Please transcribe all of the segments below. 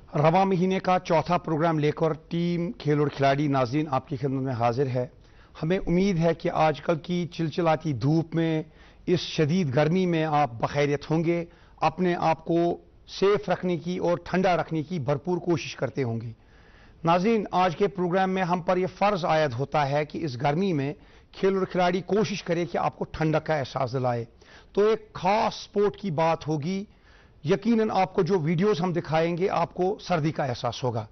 रवां महीने का चौथा प्रोग्राम लेकर टीम खेल और खिलाड़ी नाज़रीन आपकी खिदमत में हाजिर है। हमें उम्मीद है कि आजकल की चिलचिलाती धूप में, इस शदीद गर्मी में आप बखैरियत होंगे, अपने आप को सेफ रखने की और ठंडा रखने की भरपूर कोशिश करते होंगे। नाज़रीन, आज के प्रोग्राम में हम पर यह फ़र्ज़ आयद होता है कि इस गर्मी में खेल और खिलाड़ी कोशिश करें कि आपको ठंडक का एहसास दिलाए। तो एक ख़ास स्पोर्ट की बात होगी। यकीनन आपको जो वीडियोस हम दिखाएंगे आपको सर्दी का एहसास होगा।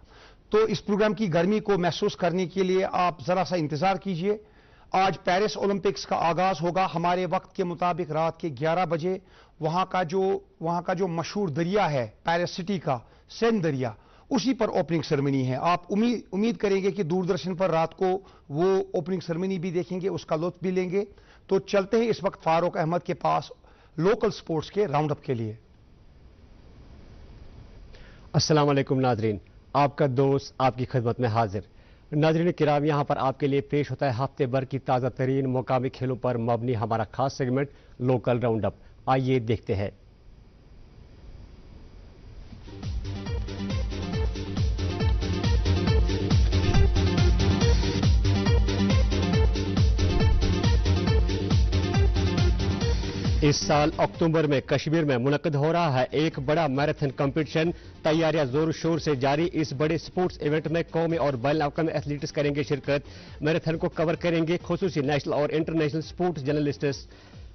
तो इस प्रोग्राम की गर्मी को महसूस करने के लिए आप ज़रा सा इंतज़ार कीजिए। आज पेरिस ओलंपिक्स का आगाज़ होगा हमारे वक्त के मुताबिक रात के 11 बजे। वहाँ का जो मशहूर दरिया है पेरिस सिटी का, सेन दरिया, उसी पर ओपनिंग सेरेमनी है। आप उम्मीद करेंगे कि दूरदर्शन पर रात को वो ओपनिंग सेरेमनी भी देखेंगे, उसका लुत्फ भी लेंगे। तो चलते हैं इस वक्त फारूक अहमद के पास लोकल स्पोर्ट्स के राउंड अप के लिए। अस्सलाम वालेकुम नाजरीन, आपका दोस्त आपकी खिदमत में हाजिर। नाजरीन किराम, यहाँ पर आपके लिए पेश होता है हफ्ते भर की ताज़ा तरीन मुकामी खेलों पर मबनी हमारा खास सेगमेंट लोकल राउंड अप। आइए देखते हैं। इस साल अक्टूबर में कश्मीर में मुनक्कद हो रहा है एक बड़ा मैराथन कंपटीशन। तैयारियां जोर शोर से जारी। इस बड़े स्पोर्ट्स इवेंट में कौमी और बैन अवी एथलीट्स करेंगे शिरकत। मैराथन को कवर करेंगे खुसूसी नेशनल और इंटरनेशनल स्पोर्ट्स जर्नलिस्ट्स।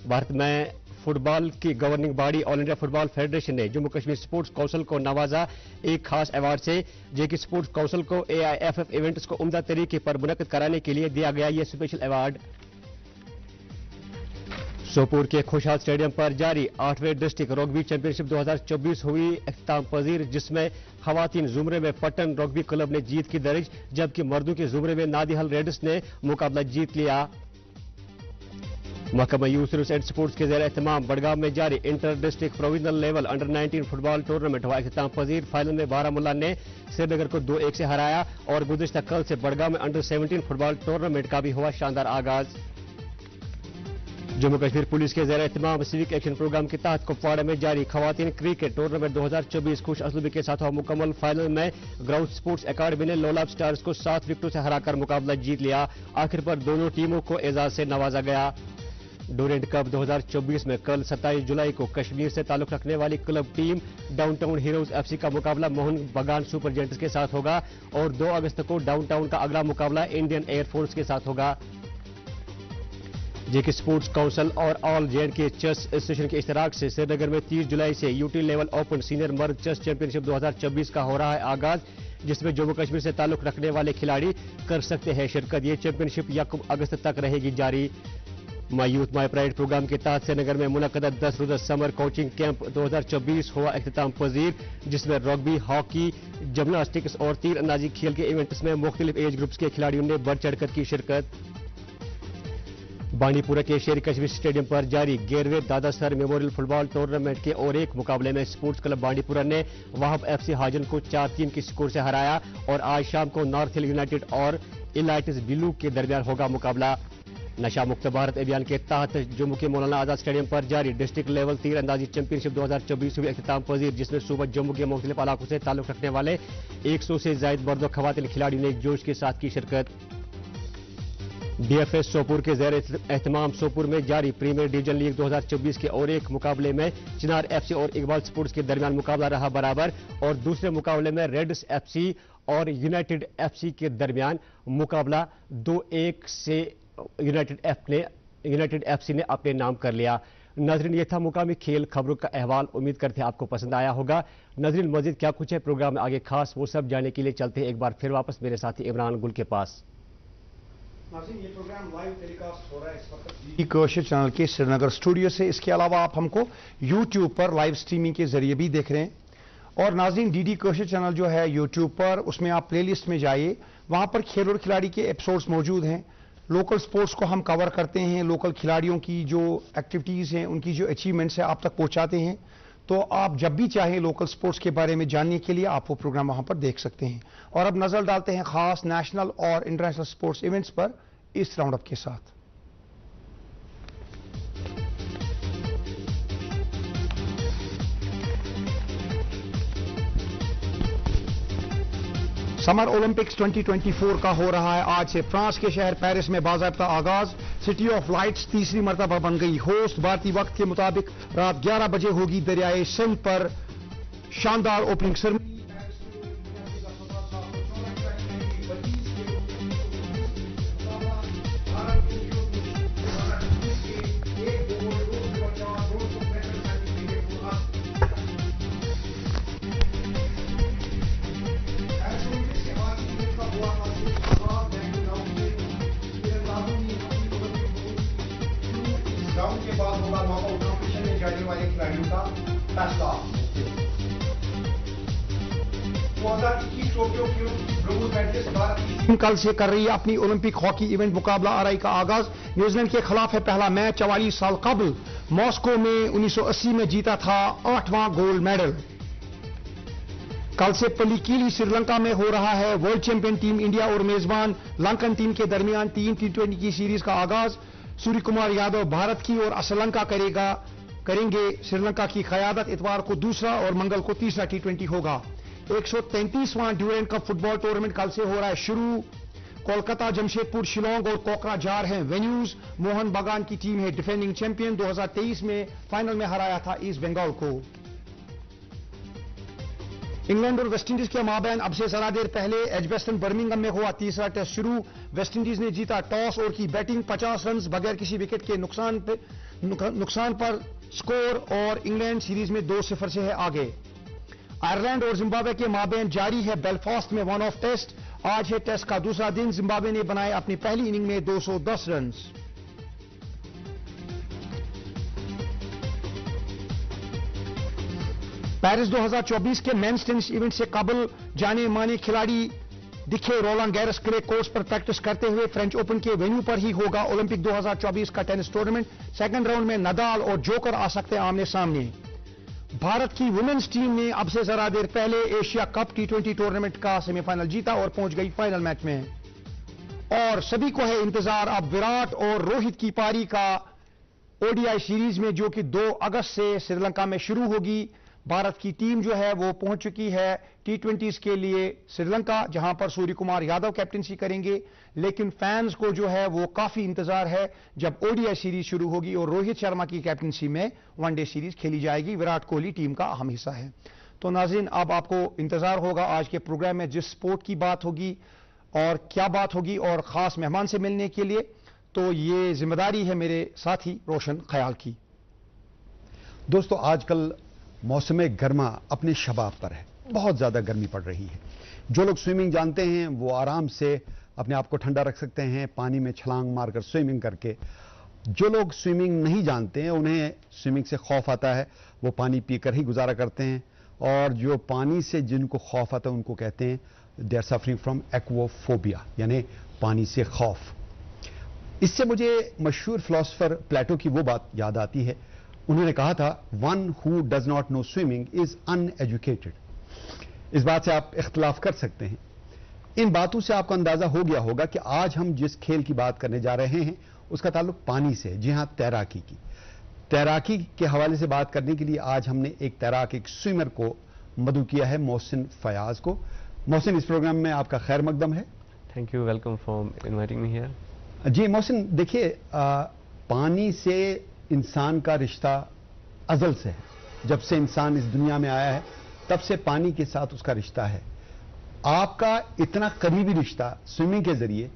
भारत में फुटबॉल की governing body all India football federation ने जम्मू कश्मीर स्पोर्ट्स काउंसिल को नवाजा एक खास अवार्ड से, जो कि स्पोर्ट्स काउंसिल को AIFF इवेंट्स को उम्दा तरीके पर मुनक्कद कराने के लिए दिया गया ये स्पेशल अवार्ड। सोपोर के खुशहाल स्टेडियम पर जारी 8वें डिस्ट्रिक्ट रग्बी चैंपियनशिप 2024 हुई इख्तिताम पजीर, जिसमें खवातीन जुमरे में पट्टन रग्बी क्लब ने जीत की दर्ज, जबकि मर्दों के जुमरे में नादिहल रेड्स ने मुकाबला जीत लिया। महकमा यूथ एंड स्पोर्ट्स के ज़ेर एहतमाम बड़गाम में जारी inter district provisional level under 19 football tournament हुआ इख्तिताम पजीर। फाइनल में बारामुल्ला ने श्रीनगर को 2-1 से हराया और गुज़िश्ता कल से बड़गाम में अंडर 17 फुटबॉल टूर्नामेंट का भी हुआ शानदार आगाज। जम्मू कश्मीर पुलिस के ज़ेर एहतमाम सिविक एक्शन प्रोग्राम के तहत कुपवाड़ा में जारी खवातीन क्रिकेट टूर्नामेंट 2024 खुश असलूबी के साथ हुआ मुकम्मल। फाइनल में ग्राउंड स्पोर्ट्स अकादमी ने लोलाब स्टार्स को 7 विकेटों से हराकर मुकाबला जीत लिया। आखिर पर दोनों टीमों को एजाज से नवाजा गया। डोरेंट कप 2024 में कल 27 जुलाई को कश्मीर से ताल्लुक रखने वाली club team downtown heroes FC का मुकाबला मोहन बगान सुपर जेंट्स के साथ होगा और 2 अगस्त को डाउनटाउन का अगला मुकाबला इंडियन एयरफोर्स के साथ होगा। जेके स्पोर्ट्स काउंसिल और ऑल J&K चेस एसोसिएशन के इश्तराक से श्रीनगर में 30 जुलाई से यूटी लेवल ओपन सीनियर मर्द चेस चैंपियनशिप 2024 का हो रहा है आगाज, जिसमें जम्मू कश्मीर से ताल्लुक रखने वाले खिलाड़ी कर सकते हैं शिरकत। ये चैंपियनशिप 1 अगस्त तक रहेगी जारी। My youth my pride programme के तहत श्रीनगर में मुनक्कद 10 रोजा समर कोचिंग कैंप 2024 हुआ इख्तिताम पजीर, जिसमें रग्बी, हॉकी, जिम्नास्टिक्स और तीर अंदाजी खेल के इवेंट्स में मुख्तलिफ एज ग्रुप्स के खिलाड़ियों ने बढ़ चढ़कर की शिरकत। बांडीपुरा के शेर कश्मीर स्टेडियम पर जारी 11वें दादा सर मेमोरियल फुटबॉल टूर्नामेंट के और एक मुकाबले में स्पोर्ट्स क्लब बांडीपुरा ने वहाब FC हाजन को 4-3 के स्कोर से हराया और आज शाम को नॉर्थ हिल यूनाइटेड और इलाइटिस बिलू के दरमियान होगा मुकाबला। नशा मुक्त भारत अभियान के तहत जम्मू के मौलाना आजाद स्टेडियम पर जारी डिस्ट्रिक्ट लेवल तीर अंदाजी चैंपियनशिप 2024 हुई इख्तिताम पजीर, जिसमें सूबा जम्मू के मुख्तलिफ इलाकों से ताल्लुक रखने वाले 100 से ज्यादा मर्द और खवातीन खिलाड़ियों ने जोश के साथ की शिरकत। DFS सोपुर के ज़ेर एहतमाम सोपुर में जारी प्रीमियर डिवीजन लीग 2024 के और एक मुकाबले में चिनार FC और इकबाल स्पोर्ट्स के दरमियान मुकाबला रहा बराबर और दूसरे मुकाबले में रेड्स FC और यूनाइटेड FC के दरमियान मुकाबला 2-1 से यूनाइटेड FC ने अपने नाम कर लिया। नाजरीन, ये था मुकामी खेल खबरों का अहवाल। उम्मीद करते हैं आपको पसंद आया होगा। नाजरीन, मजीद क्या कुछ है प्रोग्राम में आगे खास, वो सब जानने के लिए चलते हैं एक बार फिर वापस मेरे साथी इमरान गुल के पास। ये प्रोग्राम लाइव टेलीकास्ट हो रहा है इस वक्त DD कौशल चैनल के श्रीनगर स्टूडियो से। इसके अलावा आप हमको YouTube पर लाइव स्ट्रीमिंग के जरिए भी देख रहे हैं। और नाज़रीन, DD कौशल चैनल जो है YouTube पर, उसमें आप प्लेलिस्ट में जाइए, वहां पर खेल और खिलाड़ी के एपिसोड्स मौजूद हैं। लोकल स्पोर्ट्स को हम कवर करते हैं, लोकल खिलाड़ियों की जो एक्टिविटीज़ हैं, उनकी जो अचीवमेंट्स हैं आप तक पहुंचाते हैं। तो आप जब भी चाहें लोकल स्पोर्ट्स के बारे में जानने के लिए आप वो प्रोग्राम वहां पर देख सकते हैं। और अब नजर डालते हैं खास नेशनल और इंटरनेशनल स्पोर्ट्स इवेंट्स पर इस राउंड अप के साथ। समर ओलंपिक्स 2024 का हो रहा है आज से फ्रांस के शहर पेरिस में बाज़ाब्ता आगाज। सिटी ऑफ लाइट्स तीसरी मरतबा बन गई होस्ट। भारतीय वक्त के मुताबिक रात 11 बजे होगी दरियाए सिंध पर शानदार ओपनिंग सेरेमनी। राउंड के बाद होगा नॉकआउट कॉम्पिटिशन में जाने वाले खिलाड़ियों का फैसला। 2021 टोक्यो ब्रोंज मेडलिस्ट भारत की टीम कल से कर रही है अपनी ओलंपिक हॉकी इवेंट मुकाबला आरआई का आगाज। न्यूजीलैंड के खिलाफ है पहला मैच। 44 साल कबल मॉस्को में 1980 में जीता था 8वां गोल्ड मेडल। कल से पल्लीकीली श्रीलंका में हो रहा है वर्ल्ड चैंपियन टीम इंडिया और मेजबान लंकन टीम के दरमियान 3 T20 की सीरीज का आगाज। सूर्य कुमार यादव भारत की और श्रीलंका करेंगे श्रीलंका की क़यादत। इतवार को दूसरा और मंगल को तीसरा T20 होगा। 133वां ड्यूरेंट कप फुटबॉल टूर्नामेंट कल से हो रहा है शुरू। कोलकाता, जमशेदपुर, शिलोंग और कोकराझार हैं वेन्यूज। मोहन बागान की टीम है डिफेंडिंग चैंपियन। 2023 में फाइनल में हराया था ईस्ट बंगाल को। इंग्लैंड और वेस्टइंडीज के माबैन अब से जरा देर पहले एजबेस्टन बर्मिंघम में हुआ तीसरा टेस्ट शुरू। वेस्टइंडीज ने जीता टॉस और की बैटिंग। 50 रन बगैर किसी विकेट के नुकसान पर स्कोर और इंग्लैंड सीरीज में 2-0 से है आगे। आयरलैंड और जिम्बाब्वे के माबैन जारी है बेलफास्ट में वन ऑफ टेस्ट। आज है टेस्ट का दूसरा दिन। जिम्बाब्वे ने बनाए अपनी पहली इनिंग में 210 रन। पेरिस 2024 के मेंस टेनिस इवेंट से कबल जाने माने खिलाड़ी दिखे रोलांड गैरस क्ले कोर्स पर प्रैक्टिस करते हुए। फ्रेंच ओपन के वेन्यू पर ही होगा ओलंपिक 2024 का टेनिस टूर्नामेंट। सेकंड राउंड में नदाल और जोकर आ सकते हैं आमने सामने। भारत की वुमेन्स टीम ने अब से जरा देर पहले एशिया कप T20 टूर्नामेंट का सेमीफाइनल जीता और पहुंच गई फाइनल मैच में। और सभी को है इंतजार अब विराट और रोहित की पारी का ओडीआई सीरीज में, जो कि 2 अगस्त से श्रीलंका में शुरू होगी। भारत की टीम जो है वो पहुंच चुकी है T20s के लिए श्रीलंका, जहां पर सूर्य कुमार यादव कैप्टनसी करेंगे। लेकिन फैंस को जो है वो काफी इंतजार है जब ओडीआई सीरीज शुरू होगी और रोहित शर्मा की कैप्टनसी में वनडे सीरीज खेली जाएगी। विराट कोहली टीम का अहम हिस्सा है। तो नाज़रीन, अब आपको इंतजार होगा आज के प्रोग्राम में जिस स्पोर्ट की बात होगी और क्या बात होगी और खास मेहमान से मिलने के लिए, तो ये जिम्मेदारी है मेरे साथी रोशन ख्याल की। दोस्तों, आजकल मौसम गर्मा अपने शबाब पर है। बहुत ज़्यादा गर्मी पड़ रही है। जो लोग स्विमिंग जानते हैं वो आराम से अपने आप को ठंडा रख सकते हैं पानी में छलांग मारकर स्विमिंग करके। जो लोग स्विमिंग नहीं जानते हैं उन्हें स्विमिंग से खौफ आता है, वो पानी पीकर ही गुजारा करते हैं। और जो पानी से जिनको खौफ आता है उनको कहते हैं they are suffering from aquaphobia, यानी पानी से खौफ। इससे मुझे मशहूर फिलोसोफर प्लेटो की वो बात याद आती है। उन्होंने कहा था, one who does not know swimming is uneducated. इस बात से आप इख्तलाफ कर सकते हैं। इन बातों से आपको अंदाजा हो गया होगा कि आज हम जिस खेल की बात करने जा रहे हैं उसका ताल्लुक पानी से, जी हां, तैराकी की। तैराकी के हवाले से बात करने के लिए आज हमने एक तैराक, एक स्विमर को मदऊ किया है, मोहसिन फयाज को। मोहसिन, इस प्रोग्राम में आपका खैर मकदम है। Thank you, welcome for inviting me here. जी मोहसिन, देखिए, पानी से इंसान का रिश्ता अज़ल से है। जब से इंसान इस दुनिया में आया है तब से पानी के साथ उसका रिश्ता है। आपका इतना करीबी रिश्ता स्विमिंग के जरिए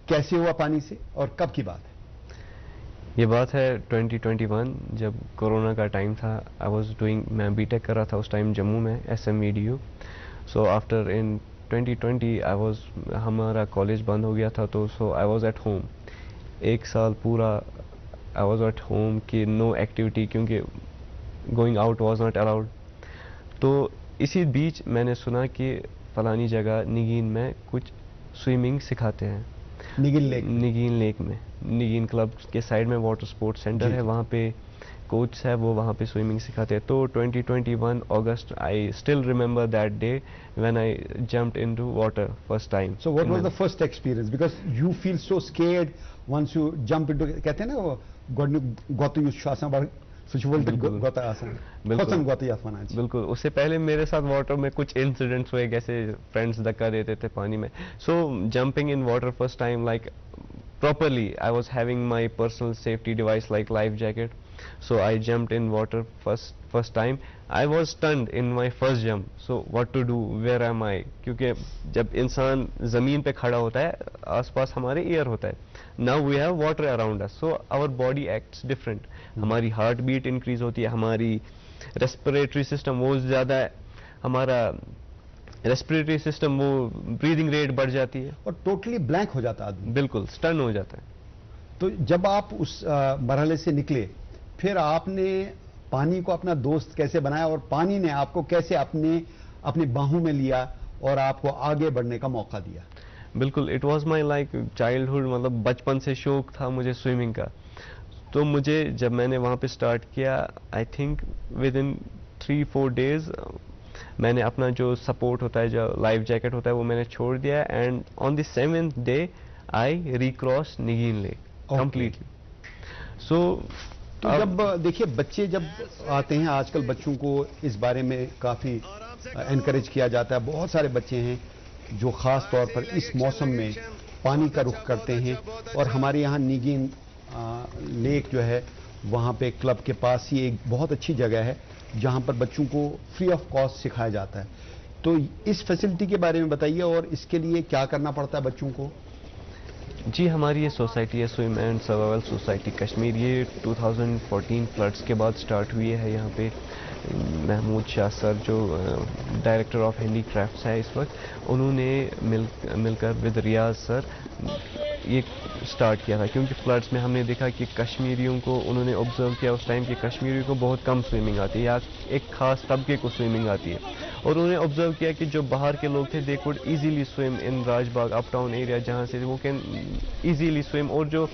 कैसे हुआ पानी से और कब की बात है? ये बात है 2021, जब कोरोना का टाइम था। मैं बीटेक कर रहा था उस टाइम जम्मू में, SMEDU। सो आफ्टर इन 2020 हमारा कॉलेज बंद हो गया था, तो सो आई वॉज एट होम। 1 साल पूरा आई वॉज एट होम कि नो एक्टिविटी, क्योंकि going out was not allowed. तो इसी बीच मैंने सुना कि फलानी जगह निगीन में कुछ स्विमिंग सिखाते हैं। निगीन लेक में, निगीन क्लब के साइड में वाटर स्पोर्ट्स सेंटर है, वहाँ पे कोच है, वो वहाँ पे स्विमिंग सिखाते हैं। तो 2021 अगस्त, I still remember that day when I jumped into water first time. So what was the first experience? Because you feel so scared once you jump into, कहते हैं ना वो गोतु युश आसान बार बिल्कुल उससे पहले मेरे साथ वाटर में कुछ इंसिडेंट्स हुए, जैसे फ्रेंड्स धक्का देते थे पानी में. So jumping in water first time like properly, I was having my personal safety device like life jacket. So I jumped in water first time. I was stunned in my first jump. So what to do? Where am I? क्योंकि जब इंसान ज़मीन पे खड़ा होता है, आसपास हमारे एयर होता है. Now we have water around us, so our body acts different. हमारी हार्ट बीट इंक्रीज होती है, हमारी रेस्पिरेटरी सिस्टम वो ज़्यादा है, हमारा रेस्पिरेटरी सिस्टम वो ब्रीदिंग रेट बढ़ जाती है और टोटली ब्लैंक हो जाता है आदमी. बिल्कुल स्टन हो जाता है. तो जब आप उस मरहले से निकले, फिर आपने पानी को अपना दोस्त कैसे बनाया और पानी ने आपको कैसे अपनी बाहों में लिया और आपको आगे बढ़ने का मौका दिया? बिल्कुल, it was my like childhood, मतलब बचपन से शौक था मुझे स्विमिंग का. तो मुझे जब मैंने वहाँ पे स्टार्ट किया, I think with in 3-4 days मैंने अपना जो सपोर्ट होता है, जो लाइफ जैकेट होता है, वो मैंने छोड़ दिया. And on the 7th day I recross Nigeen lake completely. So तो जब देखिए बच्चे जब आते हैं, आजकल बच्चों को इस बारे में काफ़ी एनकरेज किया जाता है. बहुत सारे बच्चे हैं जो ख़ास तौर पर इस मौसम में पानी का रुख करते हैं. और हमारे यहाँ निगीन लेक जो है, वहाँ पे क्लब के पास ही एक बहुत अच्छी जगह है जहाँ पर बच्चों को फ्री ऑफ कॉस्ट सिखाया जाता है. तो इस फैसिलिटी के बारे में बताइए और इसके लिए क्या करना पड़ता है बच्चों को? जी, हमारी ये सोसाइटी है swim and survival society Kashmir. ये 2014 फ्लड्स के बाद स्टार्ट हुई है. यहाँ पे महमूद शाह सर जो डायरेक्टर ऑफ हैंडी क्राफ्ट्स है इस वक्त, उन्होंने मिलकर विद रियाज सर ये स्टार्ट किया था. क्योंकि फ्लड्स में हमने देखा कि कश्मीरियों को, उन्होंने ऑब्जर्व किया उस टाइम कि कश्मीरियों को बहुत कम स्विमिंग आती है या एक खास तबके को स्विमिंग आती है. और उन्होंने ऑब्जर्व किया कि जो बाहर के लोग थे, they could easily swim in Rajbagh up town area, जहाँ से वो कैन इजीली स्विम. और जो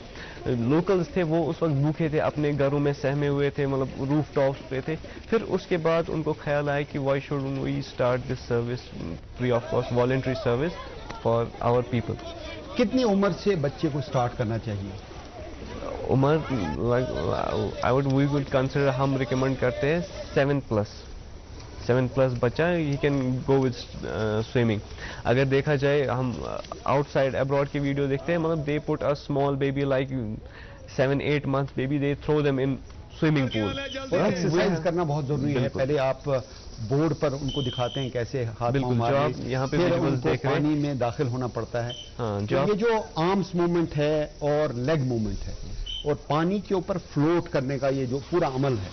लोकल्स थे वो उस वक्त भूखे थे, अपने घरों में सहमे हुए थे, मतलब रूफ टॉप्स पे थे. फिर उसके बाद उनको ख्याल आया कि why should we start this service, free of cost voluntary service for our people. कितनी उम्र से बच्चे को स्टार्ट करना चाहिए? उम्र वी वुड कंसिडर, हम रिकमेंड करते हैं 7 प्लस बच्चा ही कैन गो विद स्विमिंग. अगर देखा जाए, हम आउटसाइड अब्रॉड की वीडियो देखते हैं, मतलब they put a small baby like 7-8 month baby, they throw them in swimming pool. और एक्सरसाइज करना बहुत जरूरी है. पहले आप बोर्ड पर उनको दिखाते हैं कैसे हाथ पांव मारने, यहाँ पे फिर उनको पानी में दाखिल होना पड़ता है. तो ये जो आर्म्स मूवमेंट है और लेग मूवमेंट है और पानी के ऊपर फ्लोट करने का ये जो पूरा अमल है,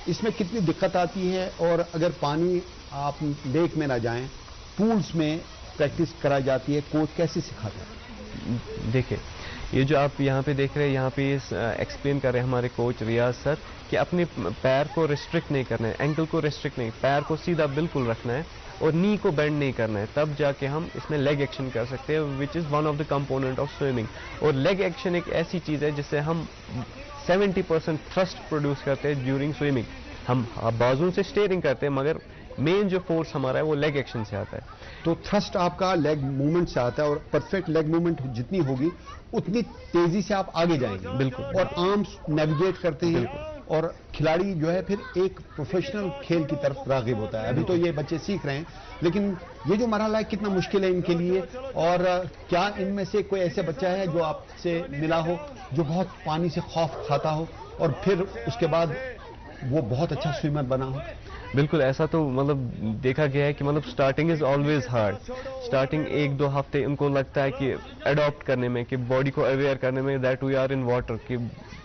इसमें कितनी दिक्कत आती है? और अगर पानी आप लेक में ना जाएं, पूल्स में प्रैक्टिस कराई जाती है, कोच कैसे सिखाता है? देखिए, ये जो आप यहाँ पे देख रहे हैं, यहाँ पे एक्सप्लेन कर रहे हैं हमारे कोच रियाज सर कि अपने पैर को रिस्ट्रिक्ट नहीं करना है, एंकल को रिस्ट्रिक्ट नहीं, पैर को सीधा बिल्कुल रखना है और नी को बेंड नहीं करना है. तब जाके हम इसमें लेग एक्शन कर सकते हैं, which is one of the component of swimming. और लेग एक्शन एक ऐसी चीज़ है जिससे हम 70% थ्रस्ट प्रोड्यूस करते हैं ड्यूरिंग स्विमिंग. हम बाजू से स्टीयरिंग करते हैं, मगर मेन जो फोर्स हमारा है वो लेग एक्शन से आता है. तो थ्रस्ट आपका लेग मूवमेंट से आता है और परफेक्ट लेग मूवमेंट जितनी होगी उतनी तेजी से आप आगे जाएंगे. बिल्कुल. और आर्म्स नेविगेट करते हैं और खिलाड़ी जो है फिर एक प्रोफेशनल खेल की तरफ राग़िब होता है. अभी तो ये बच्चे सीख रहे हैं, लेकिन ये जो मरहला है कितना मुश्किल है इनके लिए. और क्या इनमें से कोई ऐसे बच्चा है जो आपसे मिला हो जो बहुत पानी से खौफ खाता हो और फिर उसके बाद वो बहुत अच्छा स्विमर बना हो? बिल्कुल, ऐसा तो मतलब देखा गया है कि मतलब starting is always hard. Starting 1-2 हफ्ते उनको लगता है कि अडॉप्ट करने में, कि बॉडी को अवेयर करने में that we are in water, कि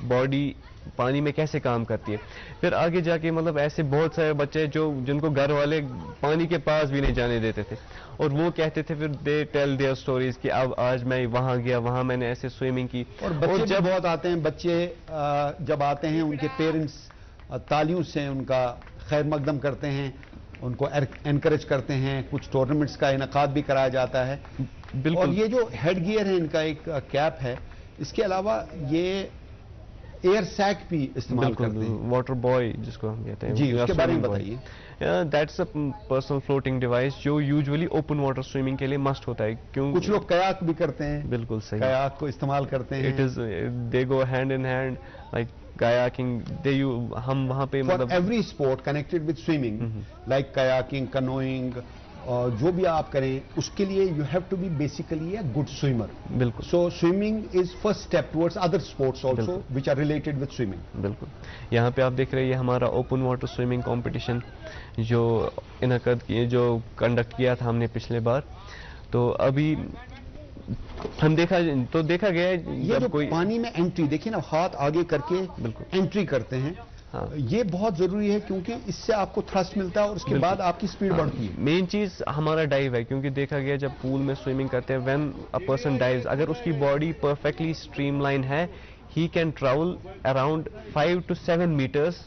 बॉडी पानी में कैसे काम करती है. फिर आगे जाके मतलब ऐसे बहुत सारे बच्चे जिनको घर वाले पानी के पास भी नहीं जाने देते थे और वो कहते थे, फिर दे टेल देयर स्टोरीज कि अब आज मैं वहाँ गया, वहाँ मैंने ऐसे स्विमिंग की. और बच्चे जब बहुत आते हैं, बच्चे जब आते हैं उनके पेरेंट्स तालियों से उनका खैर मकदम करते हैं, उनको एनकरेज करते हैं, कुछ टूर्नामेंट्स का इनकाद भी कराया जाता है. और ये जो हेड गियर है इनका, एक कैप है, इसके अलावा ये एयर सैक भी इस्तेमाल करते हैं। वाटर बॉय जिसको हम कहते हैं, जी, उसके बारे में swimming boy. बताइए। That's a personal floating device जो यूजुअली ओपन वाटर स्विमिंग के लिए मस्ट होता है। क्यों? कुछ लोग कयाक भी करते हैं। बिल्कुल सही, कयाक को इस्तेमाल करते हैं। It is they go hand in hand like kayaking. हम वहाँ पे For every sport connected with swimming, like kayaking, canoeing, जो भी आप करें उसके लिए you have to be basically a good swimmer. बिल्कुल। So swimming is first step towards other sports also which are related with swimming. बिल्कुल। यहाँ पे आप देख रहे हैं ये हमारा ओपन वाटर स्विमिंग कंपटीशन जो इनकद किए, जो कंडक्ट किया था हमने पिछले बार। तो अभी हम देखा गया है ये जो पानी में एंट्री देखिए ना, हाथ आगे करके एंट्री करते हैं। हाँ। ये बहुत जरूरी है क्योंकि इससे आपको थ्रस्ट मिलता है और उसके बाद आपकी स्पीड बढ़ती है। मेन चीज हमारा डाइव है, क्योंकि देखा गया जब पूल में स्विमिंग करते हैं, व्हेन अ पर्सन डाइव्स, अगर उसकी बॉडी परफेक्टली स्ट्रीमलाइन है, he can travel around 5 to 7 metres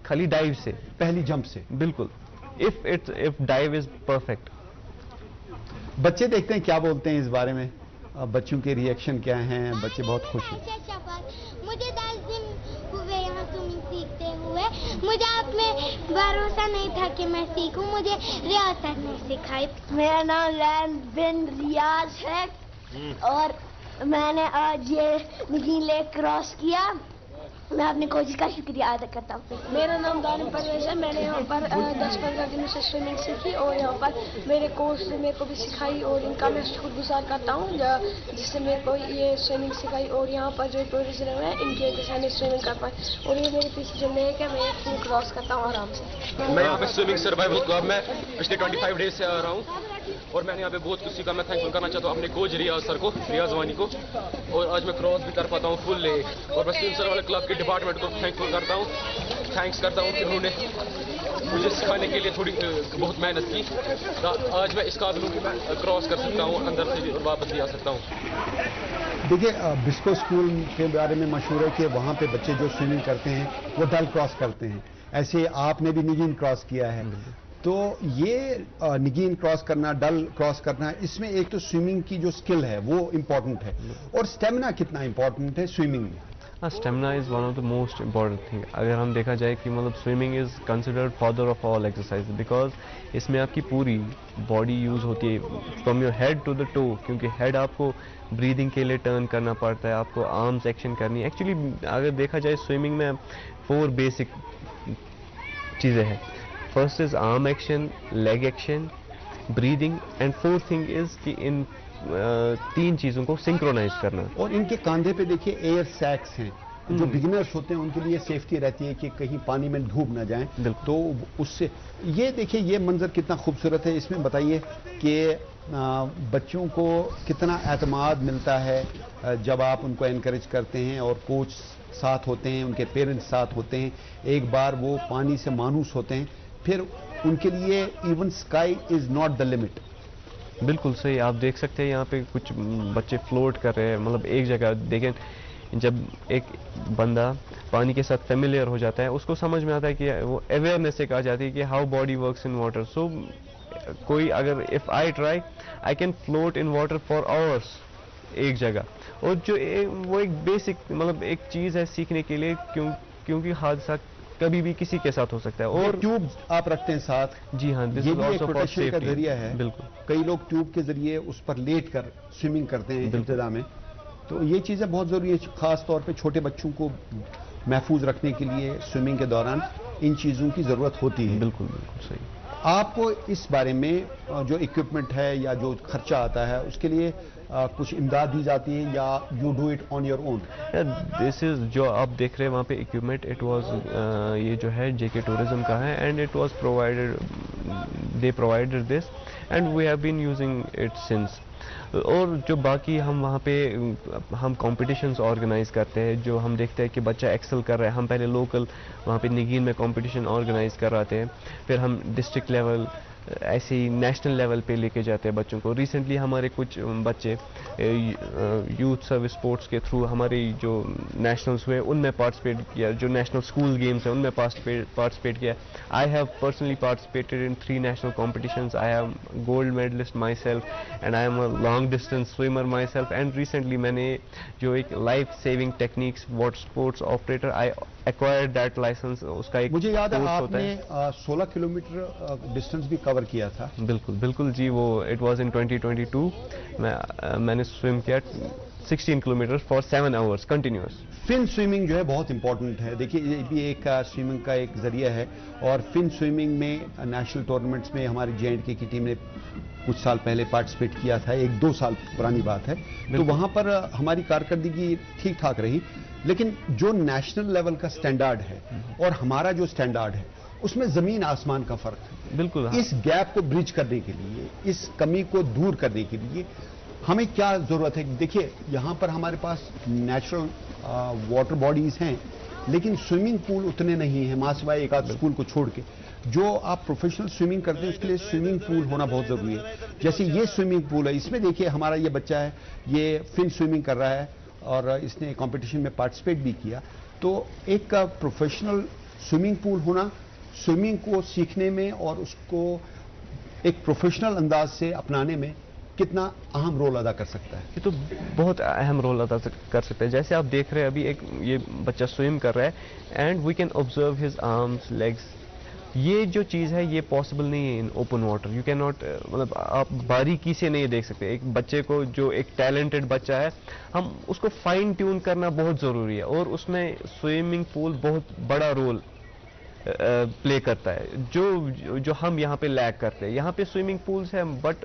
खाली डाइव से, पहली जंप से। बिल्कुल, इफ डाइव इज परफेक्ट। बच्चे देखते हैं क्या बोलते हैं इस बारे में, बच्चों के रिएक्शन क्या हैं? बच्चे बहुत खुश हैं। मुझे 10 दिन हुए यहाँ स्विमिंग सीखते हुए, मुझे आप में भरोसा नहीं था कि मैं सीखूं, मुझे रियाज सर ने सिखाई। मेरा नाम रैन बिन रियाज है और मैंने आज ये नगीन लेक क्रॉस किया। मैं अपने कोच का शुक्रिया अदा करता हूँ। मेरा नाम दानिम परवेज है। मैंने यहाँ पर 10-15 दिनों से स्विमिंग सीखी और यहाँ पर मेरे कोच ने मेरे को भी सिखाई और इनका मैं शुक्रगुजार करता हूँ जिससे मेरे को ये स्विमिंग सिखाई। और यहाँ पर जो टूरिज्म है इनकी वजह से हमें स्विमिंग कर पाए। और ये मेरे पीछे जो लेक है मैं ये फुल क्रॉस करता हूँ आराम से। मैं यहाँ पे स्विमिंग सर्वाइवल क्लब में पिछले 25 डेज से आ रहा हूँ और मैंने यहाँ पे बहुत कुछ सीखा। मैं थैंकफुल करना चाहता हूँ अपने कोच रियाज सर को, रियाज वानी को। और आज मैं क्रॉस भी कर पाता हूँ फुल लेक। और मैं स्विमिंग सर्वाइवल क्लब के डिपार्टमेंट को थैंक्स करता हूँ कि उन्होंने मुझे सिखाने के लिए थोड़ी बहुत मेहनत की। आज मैं इस काबिल हूँ कि मैं क्रॉस कर सकता हूँ अंदर से भी और वापस भी आ सकता हूँ। देखिए, बिस्को स्कूल के बारे में मशहूर है कि वहाँ पे बच्चे जो स्विमिंग करते हैं वो डल क्रॉस करते हैं। ऐसे आपने भी निगीन क्रॉस किया है, तो ये निगीन क्रॉस करना, डल क्रॉस करना, इसमें एक तो स्विमिंग की जो स्किल है वो इम्पोर्टेंट है और स्टेमिना कितना इम्पोर्टेंट है स्विमिंग में। Stamina is one of the most important thing. अगर हम देखा जाए कि मतलब swimming is considered father of all exercise, because इसमें आपकी पूरी बॉडी यूज़ होती है from your head to the toe, क्योंकि हेड आपको ब्रीदिंग के लिए टर्न करना पड़ता है, आपको आर्म्स एक्शन करनी है। एक्चुअली अगर देखा जाए स्विमिंग में 4 बेसिक चीज़ें हैं। First is arm action, leg action, breathing, and fourth thing is कि इन 3 चीज़ों को सिंक्रोनाइज करना। और इनके कांधे पे देखिए एयर सैक्स हैं, जो बिगिनर्स होते हैं उनके लिए सेफ्टी रहती है कि कहीं पानी में डूब ना जाएं। तो उससे ये देखिए ये मंजर कितना खूबसूरत है। इसमें बताइए कि बच्चों को कितना एतमाद मिलता है जब आप उनको एनकरेज करते हैं और कोच साथ होते हैं, उनके पेरेंट्स साथ होते हैं, एक बार वो पानी से मानूस होते हैं, फिर उनके लिए even sky is not the limit. बिल्कुल सही, आप देख सकते हैं यहाँ पे कुछ बच्चे फ्लोट कर रहे हैं, मतलब एक जगह देखें। जब एक बंदा पानी के साथ फेमिलियर हो जाता है, उसको समझ में आता है कि वो अवेयरनेस एक आ जाती है कि how body works in water. So कोई अगर if I try I can float in water for hours एक जगह। और जो वो एक बेसिक मतलब एक चीज़ है सीखने के लिए, क्योंकि हादसा कभी भी किसी के साथ हो सकता है। और ट्यूब आप रखते हैं साथ? जी हाँ, ये भी एक प्रोटेक्शन का जरिया है। बिल्कुल, कई लोग ट्यूब के जरिए उस पर लेट कर स्विमिंग करते हैं इब्तिदा में, तो ये चीज़ें बहुत ज़रूरी है। खास तौर पे छोटे बच्चों को महफूज रखने के लिए स्विमिंग के दौरान इन चीज़ों की ज़रूरत होती है। बिल्कुल बिल्कुल सही। आपको इस बारे में जो इक्विपमेंट है या जो खर्चा आता है उसके लिए कुछ इमदाद दी जाती है या you do it on your own? This is जो आप देख रहे हैं वहाँ पे इक्विपमेंट, इट वाज ये जो है जेके टूरिज्म का है and it was provided, they provided this and we have been using it since. और जो बाकी हम वहाँ पे हम कॉम्पिटिशन्स ऑर्गेनाइज करते हैं, जो हम देखते हैं कि बच्चा एक्सेल कर रहा है, हम पहले लोकल वहाँ पे निगीन में कॉम्पिटिशन ऑर्गेनाइज कराते हैं, फिर हम डिस्ट्रिक्ट लेवल, ऐसे ही नेशनल लेवल पे लेके जाते हैं बच्चों को। रिसेंटली हमारे कुछ बच्चे यूथ सर्विस स्पोर्ट्स के थ्रू हमारे जो नेशनल्स हुए उनमें पार्टिसिपेट किया, जो नेशनल स्कूल गेम्स हैं उनमें पार्टिसिपेट किया। I have personally participated in 3 national competitions. I am gold medallist myself and I am a long distance swimmer myself. And recently मैंने जो एक life saving techniques water sports operator I acquired that licence, उसका एक मुझे याद है course होता आपने 16 किलोमीटर डिस्टेंस भी कवर किया था। बिल्कुल बिल्कुल जी, वो इट वाज इन 2022। मैंने स्विम किया 16 kilometre for 7 hours continuous. Fin swimming जो है बहुत इंपॉर्टेंट है। देखिए ये भी एक स्विमिंग का एक जरिया है और फिन स्विमिंग में नेशनल टूर्नामेंट्स में हमारी J&K की टीम ने कुछ साल पहले पार्टिसिपेट किया था, 1-2 साल पुरानी बात है। तो वहां पर हमारी कारकर्दगी ठीक ठाक रही, लेकिन जो नेशनल लेवल का स्टैंडर्ड है और हमारा जो स्टैंडर्ड है उसमें जमीन आसमान का फर्क है। बिल्कुल इस गैप को ब्रिज करने के लिए, इस कमी को दूर करने के लिए हमें क्या जरूरत है? देखिए यहां पर हमारे पास नेचुरल वाटर बॉडीज हैं, लेकिन स्विमिंग पूल उतने नहीं हैं, मासिवाय एक आध स्कूल को छोड़ के। जो आप प्रोफेशनल स्विमिंग करते हैं उसके लिए स्विमिंग पूल होना बहुत जरूरी है। जैसे ये स्विमिंग पूल है, इसमें देखिए हमारा ये बच्चा है, ये फिन स्विमिंग कर रहा है और इसने कंपटीशन में पार्टिसिपेट भी किया। तो एक प्रोफेशनल स्विमिंग पूल होना स्विमिंग को सीखने में और उसको एक प्रोफेशनल अंदाज से अपनाने में कितना अहम रोल अदा कर सकता है? ये तो बहुत अहम रोल अदा कर सकता है। जैसे आप देख रहे हैं अभी एक ये बच्चा स्विम कर रहा है and we can observe his arms, legs. ये जो चीज़ है ये पॉसिबल नहीं है in open water. You can not, मतलब आप बारीकी से नहीं देख सकते एक बच्चे को। जो एक टैलेंटेड बच्चा है, हम उसको फाइन ट्यून करना बहुत ज़रूरी है और उसमें स्विमिंग पूल बहुत बड़ा रोल प्ले करता है, जो हम यहाँ पे लैक करते हैं। यहाँ पे स्विमिंग पूल्स हैं बट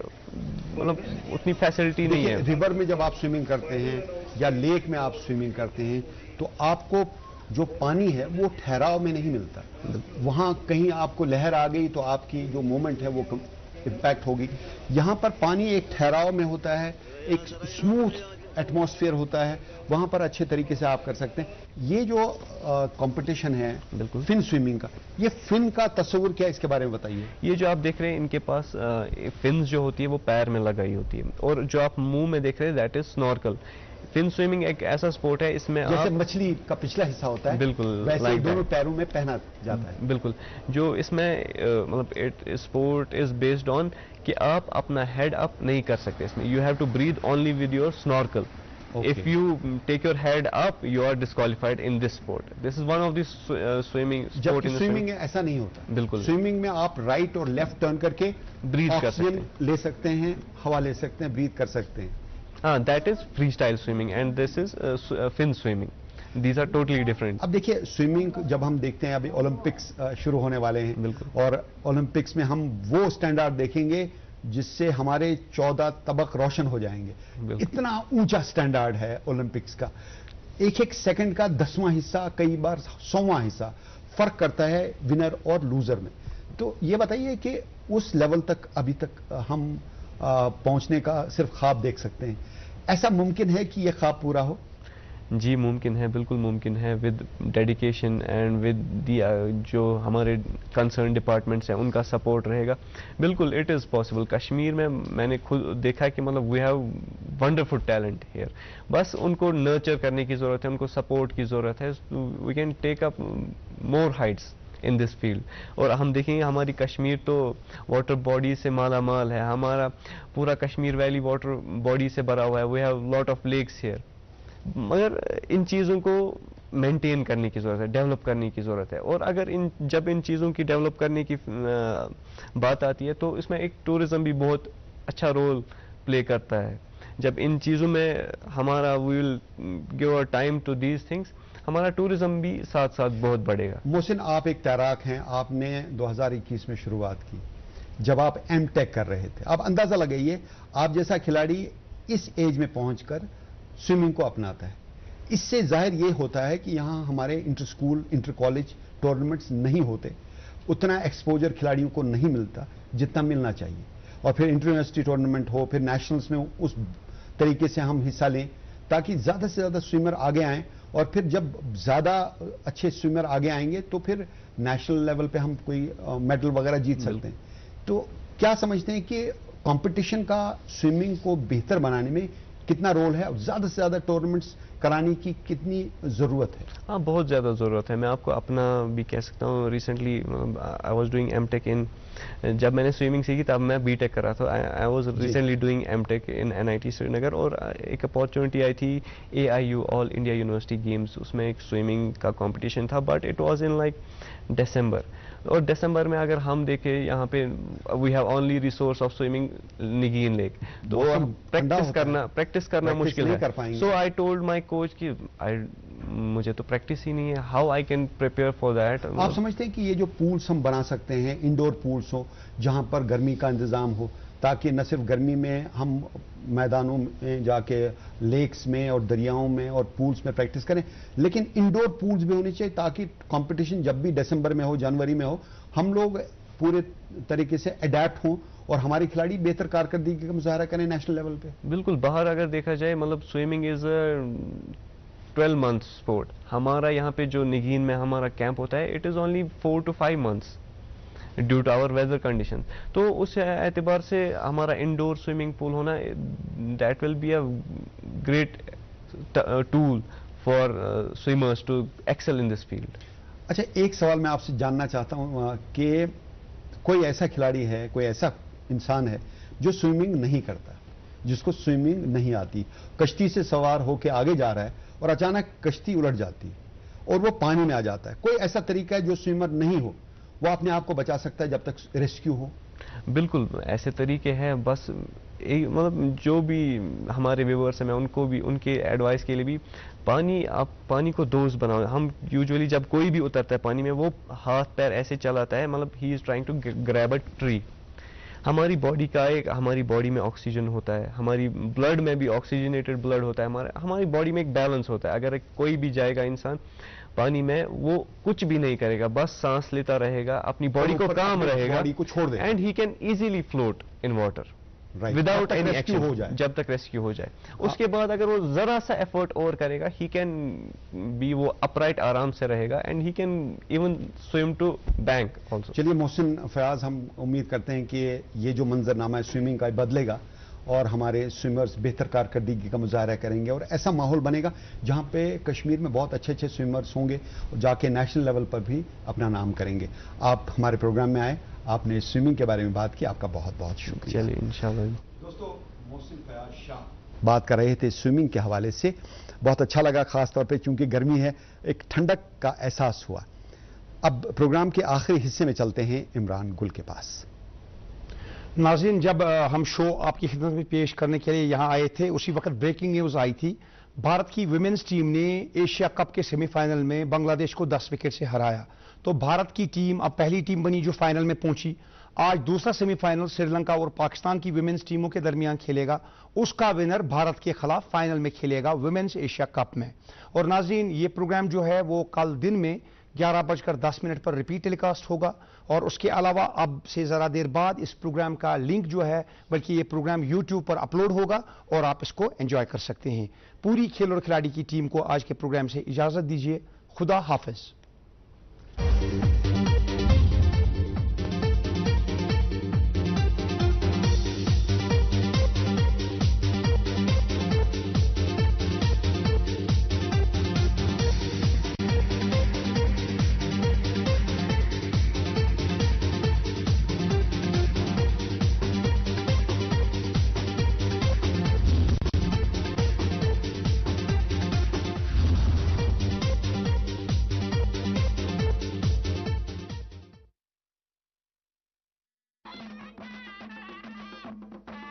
मतलब उतनी फैसिलिटी नहीं है। रिवर में जब आप स्विमिंग करते हैं या लेक में आप स्विमिंग करते हैं तो आपको जो पानी है वो ठहराव में नहीं मिलता। वहां कहीं आपको लहर आ गई तो आपकी जो मूवमेंट है वो इम्पैक्ट होगी। यहां पर पानी एक ठहराव में होता है, एक स्मूथ एटमॉस्फेयर होता है, वहां पर अच्छे तरीके से आप कर सकते हैं। ये जो कंपटीशन है फिन स्विमिंग का, ये फिन का तस्वीर क्या है, इसके बारे में बताइए। ये जो आप देख रहे हैं इनके पास फिन्स जो होती है वो पैर में लगाई होती है, और जो आप मुंह में देख रहे हैं that is snorkel. Fin swimming एक ऐसा स्पोर्ट है, इसमें जैसे मछली का पिछला हिस्सा होता है, बिल्कुल वैसे दोनों पैरों में पहना जाता है। बिल्कुल। जो इसमें मतलब स्पोर्ट इज बेस्ड ऑन कि आप अपना हेड अप नहीं कर सकते इसमें। You have to breathe only with your snorkel. If you take your head up, you are disqualified in this sport. This is one of the swimming sport in the swimming में ऐसा नहीं होता। बिल्कुल। Swimming में आप right और left turn करके breathe कर सकते हैं, ले सकते हैं, हवा ले सकते हैं, ब्रीथ कर सकते हैं। हाँ, that is freestyle swimming and this is fin swimming. These are totally different. अब देखिए स्विमिंग जब हम देखते हैं, अभी ओलंपिक्स शुरू होने वाले हैं। बिल्कुल। और ओलंपिक्स में हम वो स्टैंडर्ड देखेंगे जिससे हमारे 14 तबक रोशन हो जाएंगे। इतना ऊंचा स्टैंडर्ड है ओलंपिक्स का। एक एक सेकंड का 10वां हिस्सा, कई बार 100वां हिस्सा फर्क करता है विनर और लूजर में। तो ये बताइए कि उस लेवल तक अभी तक हम पहुंचने का सिर्फ ख्वाब देख सकते हैं। ऐसा मुमकिन है कि यह ख्वाब पूरा हो? जी मुमकिन है, बिल्कुल मुमकिन है, with dedication and with the जो हमारे कंसर्न डिपार्टमेंट्स हैं उनका सपोर्ट रहेगा, बिल्कुल इट इज़ पॉसिबल। कश्मीर में मैंने खुद देखा कि मतलब we have wonderful talent here, बस उनको नर्चर करने की ज़रूरत है, उनको सपोर्ट की ज़रूरत है। We can take up more heights in this field. और हम देखेंगे हमारी कश्मीर तो वाटर बॉडी से माला माल है, हमारा पूरा कश्मीर वैली वाटर बॉडी से भरा हुआ है। We have lot of lakes here, मगर इन चीज़ों को मेंटेन करने की ज़रूरत है, डेवलप करने की ज़रूरत है। और अगर जब इन चीज़ों की डेवलप करने की बात आती है तो इसमें एक टूरिज़्म भी बहुत अच्छा रोल प्ले करता है। जब इन चीज़ों में हमारा we will give our time to these things, हमारा टूरिज़्म भी साथ साथ बहुत बढ़ेगा। मोहसिन, आप एक तैराक हैं, आपने 2021 में शुरुआत की जब आप M.Tech कर रहे थे। आप अंदाज़ा लगाइए, आप जैसा खिलाड़ी इस एज में पहुंचकर स्विमिंग को अपनाता है। इससे जाहिर ये होता है कि यहाँ हमारे inter school, inter college tournaments नहीं होते, उतना एक्सपोजर खिलाड़ियों को नहीं मिलता जितना मिलना चाहिए। और फिर इंटर यूनिवर्सिटी टूर्नामेंट हो, फिर नेशनल्स में उस तरीके से हम हिस्सा लें ताकि ज़्यादा से ज़्यादा स्विमर आगे आएँ। और फिर जब ज़्यादा अच्छे स्विमर आगे आएंगे तो फिर नेशनल लेवल पे हम कोई मेडल वगैरह जीत सकते हैं। तो क्या समझते हैं कि कंपटीशन का स्विमिंग को बेहतर बनाने में कितना रोल है और ज्यादा से ज्यादा टूर्नामेंट्स कराने की कितनी जरूरत है? हाँ, बहुत ज़्यादा ज़रूरत है। मैं आपको अपना भी कह सकता हूँ, recently I was doing MTech in, जब मैंने स्विमिंग सीखी तब मैं बीटेक कर रहा था। I was recently doing MTech in NIT Srinagar, और एक अपॉर्चुनिटी आई थी AIU all India university games, उसमें एक स्विमिंग का कंपटीशन था, but it was in like December. और दिसंबर में अगर हम देखें यहाँ पे we have only resource of swimming Nigeen lake, तो प्रैक्टिस करना मुश्किल है। So I told my coach कि मुझे तो प्रैक्टिस ही नहीं है, how I can prepare for that. आप समझते हैं कि ये जो पूल्स हम बना सकते हैं, इंडोर पूल्स हो जहां पर गर्मी का इंतजाम हो, ताकि न सिर्फ गर्मी में हम मैदानों में जाके लेक्स में और दरियाओं में और पूल्स में प्रैक्टिस करें, लेकिन इंडोर पूल्स भी होने चाहिए ताकि कंपटीशन जब भी दिसंबर में हो, जनवरी में हो, हम लोग पूरे तरीके से अडेप्ट हों और हमारे खिलाड़ी बेहतर कारकर्दगी का मुजाहरा करें नेशनल लेवल पे। बिल्कुल, बाहर अगर देखा जाए, मतलब स्विमिंग इज 12 months स्पोर्ट। हमारा यहाँ पे जो निगीन में हमारा कैंप होता है, it is only 4 to 5 months due to our weather condition. तो उस एतबार से हमारा इंडोर स्विमिंग पूल होना, that will be a great tool for swimmers to excel in this field. अच्छा, एक सवाल मैं आपसे जानना चाहता हूँ कि कोई ऐसा खिलाड़ी है, कोई ऐसा इंसान है जो स्विमिंग नहीं करता, जिसको स्विमिंग नहीं आती, कश्ती से सवार होकर आगे जा रहा है और अचानक कश्ती उलट जाती है और वो पानी में आ जाता है, कोई ऐसा तरीका है जो स्विमर नहीं हो वो अपने आप को बचा सकता है जब तक रेस्क्यू हो? बिल्कुल ऐसे तरीके हैं, बस मतलब जो भी हमारे व्यूअर्स हैं, मैं उनको भी उनके एडवाइस के लिए भी, आप पानी को दोस्त बनाओ। हम यूजुअली जब कोई भी उतरता है पानी में, वो हाथ पैर ऐसे चलाता है, मतलब he is trying to grab a tree. हमारी बॉडी का हमारी बॉडी में ऑक्सीजन होता है, हमारी ब्लड में भी ऑक्सीजनेटेड ब्लड होता है, हमारी बॉडी में एक बैलेंस होता है। अगर कोई भी जाएगा इंसान पानी में, वो कुछ भी नहीं करेगा, बस सांस लेता रहेगा, अपनी बॉडी को काम रहेगा, बॉडी को छोड़ देगा, and he can easily float in water without any action हो जाए, जब तक रेस्क्यू हो जाए। उसके बाद अगर वो जरा सा एफर्ट और करेगा, ही कैन बी, वो अपराइट आराम से रहेगा, and he can even swim to bank also. चलिए मोहसिन फयाज, हम उम्मीद करते हैं कि ये जो मंजरनामा है स्विमिंग का बदलेगा और हमारे स्विमर्स बेहतर कारकर्दगी का मुजाहरा करेंगे और ऐसा माहौल बनेगा जहां पे कश्मीर में बहुत अच्छे अच्छे स्विमर्स होंगे और जाके नेशनल लेवल पर भी अपना नाम करेंगे। आप हमारे प्रोग्राम में आए, आपने स्विमिंग के बारे में बात की, आपका बहुत बहुत शुक्रिया। चलिए इंशाल्लाह। दोस्तों, मोहसिन फयाज शाह बात कर रहे थे स्विमिंग के हवाले से, बहुत अच्छा लगा, खास तौर पे चूंकि गर्मी है, एक ठंडक का एहसास हुआ। अब प्रोग्राम के आखिरी हिस्से में चलते हैं इमरान गुल के पास। नाज़रीन, जब हम शो आपकी खिदमत में पेश करने के लिए यहाँ आए थे, उसी वक्त ब्रेकिंग न्यूज़ आई थी। भारत की विमेंस टीम ने एशिया कप के सेमीफाइनल में बांग्लादेश को 10 विकेट से हराया। तो भारत की टीम अब पहली टीम बनी जो फाइनल में पहुंची। आज दूसरा सेमीफाइनल श्रीलंका और पाकिस्तान की विमेंस टीमों के दरमियान खेलेगा। उसका विनर भारत के खिलाफ फाइनल में खेलेगा विमेंस एशिया कप में। और नाज़रीन, ये प्रोग्राम जो है वो कल दिन में 11:10 पर रिपीट टेलीकास्ट होगा, और उसके अलावा अब से ज़रा देर बाद इस प्रोग्राम का लिंक जो है, बल्कि ये प्रोग्राम यूट्यूब पर अपलोड होगा और आप इसको एंजॉय कर सकते हैं। पूरी खेल और खिलाड़ी की टीम को आज के प्रोग्राम से इजाज़त दीजिए। खुदा हाफिज।